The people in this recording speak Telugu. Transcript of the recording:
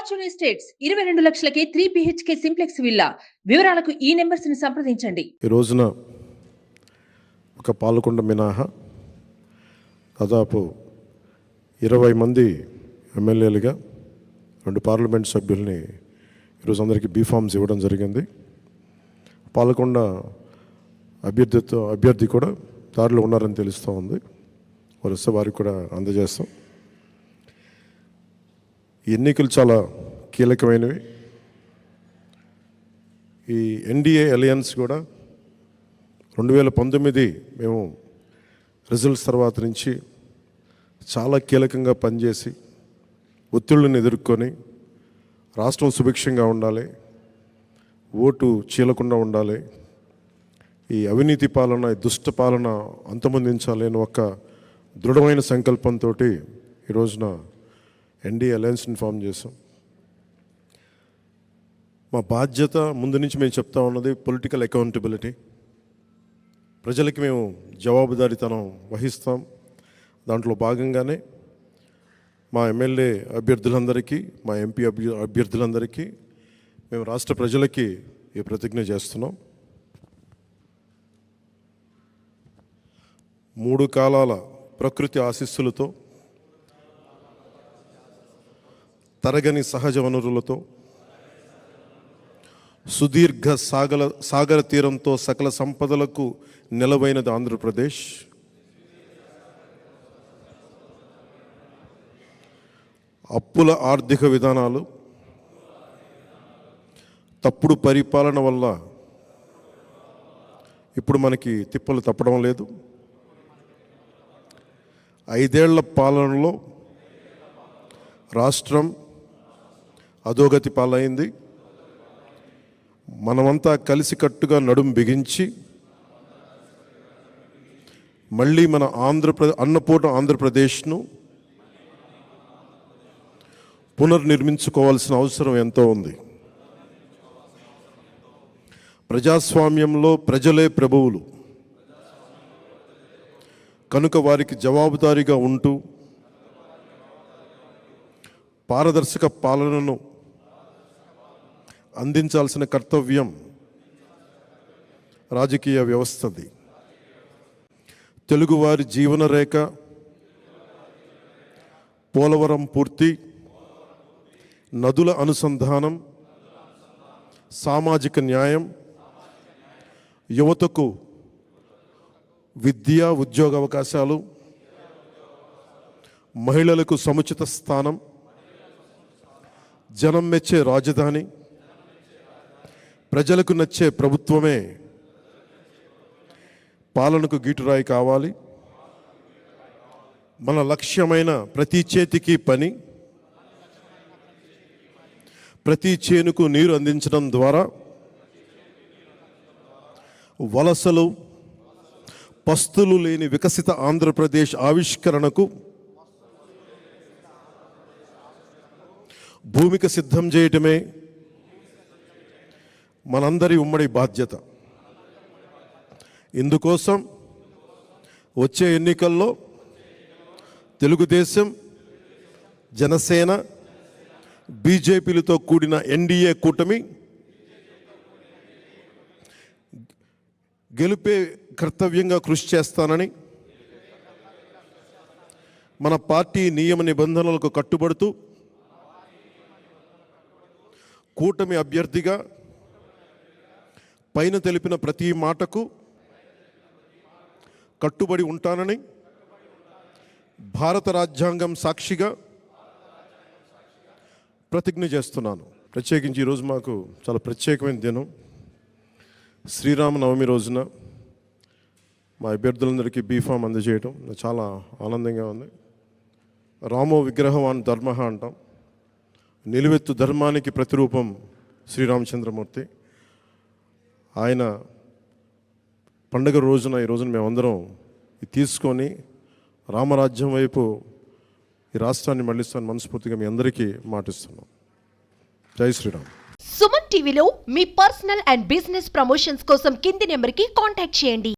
Fortune estates 22 లక్షలకే 3 BHK simplex villa. వివరాలకు ఈ నెంబర్స్ ని సంప్రదించండి. ఈ రోజున ఒక పాలకొండ మినహా దాదాపు 20 మంది ఎమ్మెల్యేలుగా 2 పార్లమెంట్ సభ్యుల్ని ఈరోజు అందరికీ బీఫామ్స్ ఇవ్వడం జరిగింది. పాలకొండ అభ్యర్థి కూడా దారిలో ఉన్నారని తెలుస్తూ ఉంది. వరుస వారికి కూడా అందజేస్తాం. ఎన్నికలు చాలా కీలకమైనవి. ఈ ఎన్డీఏ అలయన్స్ కూడా 2019 మేము రిజల్ట్స్ తర్వాత నుంచి చాలా కీలకంగా పనిచేసి ఒత్తిళ్లను ఎదుర్కొని రాష్ట్రం సుభిక్షంగా ఉండాలి, ఓటు చీలకుండా ఉండాలి, ఈ అవినీతి పాలన, దుష్ట పాలన అంతమొందించాలి అని ఒక దృఢమైన సంకల్పంతో ఈ రోజున ఎన్డీఏ అలయన్స్ని ఫామ్ చేసాం. మా బాధ్యత ముందు నుంచి మేము చెప్తా ఉన్నది పొలిటికల్ అకౌంటబిలిటీ. ప్రజలకి మేము జవాబుదారీతనం వహిస్తాం. దాంట్లో భాగంగానే మా ఎమ్మెల్యే అభ్యర్థులందరికీ, మా ఎంపీ అభ్యర్థులందరికీ మేము రాష్ట్ర ప్రజలకి ఈ ప్రతిజ్ఞ చేస్తున్నాం. 3 కాలాల ప్రకృతి ఆశీస్సులతో, తరగని సహజ వనరులతో, సుదీర్ఘ సాగర తీరంతో సకల సంపదలకు నెలవైనది ఆంధ్రప్రదేశ్. అప్పుల ఆర్థిక విధానాలు, తప్పుడు పరిపాలన వల్ల ఇప్పుడు మనకి తిప్పలు తప్పడం లేదు. 5 ఏళ్ల పాలనలో రాష్ట్రం అధోగతి పాలైంది. మనమంతా కలిసికట్టుగా నడుం బిగించి మళ్ళీ మన అన్నపూర్ణ ఆంధ్రప్రదేశ్ను పునర్నిర్మించుకోవాల్సిన అవసరం ఎంతో ఉంది. ప్రజాస్వామ్యంలో ప్రజలే ప్రభువులు కనుక వారికి జవాబుదారీగా ఉంటూ పారదర్శక పాలనను అందించాల్సిన కర్తవ్యం రాజకీయ వ్యవస్థది. తెలుగువారి జీవన రేఖ, పోలవరం పూర్తి, నదుల అనుసంధానం, సామాజిక న్యాయం, యువతకు విద్య ఉద్యోగ అవకాశాలు, మహిళలకు సముచిత స్థానం, జనం మెచ్చే రాజధాని, ప్రజలకు నచ్చే ప్రభుత్వమే పాలనకు గీటురాయి కావాలి. మన లక్ష్యమైన ప్రతి చేతికి పని, ప్రతి చేనుకు నీరు అందించడం ద్వారా వలసలు, పస్తులు లేని వికసిత ఆంధ్రప్రదేశ్ ఆవిష్కరణకు భూమిక సిద్ధం చేయటమే మనందరి ఉమ్మడి బాధ్యత. ఇందుకోసం వచ్చే ఎన్నికల్లో తెలుగుదేశం, జనసేన, బీజేపీలతో కూడిన ఎన్డీఏ కూటమి గెలుపే కర్తవ్యంగా కృషి చేస్తానని, మన పార్టీ నియమ నిబంధనలకు కట్టుబడుతూ కూటమి అభ్యర్థిగా పైన తెలిపిన ప్రతి మాటకు కట్టుబడి ఉంటానని భారత రాజ్యాంగం సాక్షిగా ప్రతిజ్ఞ చేస్తున్నాను. ప్రత్యేకించి ఈరోజు మాకు చాలా ప్రత్యేకమైన దినం. శ్రీరామనవమి రోజున మా అభ్యర్థులందరికీ బీఫామ్ అందజేయడం చాలా ఆనందంగా ఉంది. రామో విగ్రహవాన్ ధర్మ అంటాం. నిలువెత్తు ధర్మానికి ప్రతిరూపం శ్రీరామచంద్రమూర్తి. ఆయన పండుగ రోజున ఈ రోజున మేమందరం తీసుకొని రామరాజ్యం వైపు ఈ రాష్ట్రాన్ని మళ్ళిస్తామని మనస్ఫూర్తిగా మీ అందరికీ మాటిస్తున్నాం. జై శ్రీరామ్. సుమన్ టీవీలో మీ పర్సనల్ అండ్ బిజినెస్ ప్రమోషన్స్ కోసం కింది నెంబర్కి కాంటాక్ట్ చేయండి.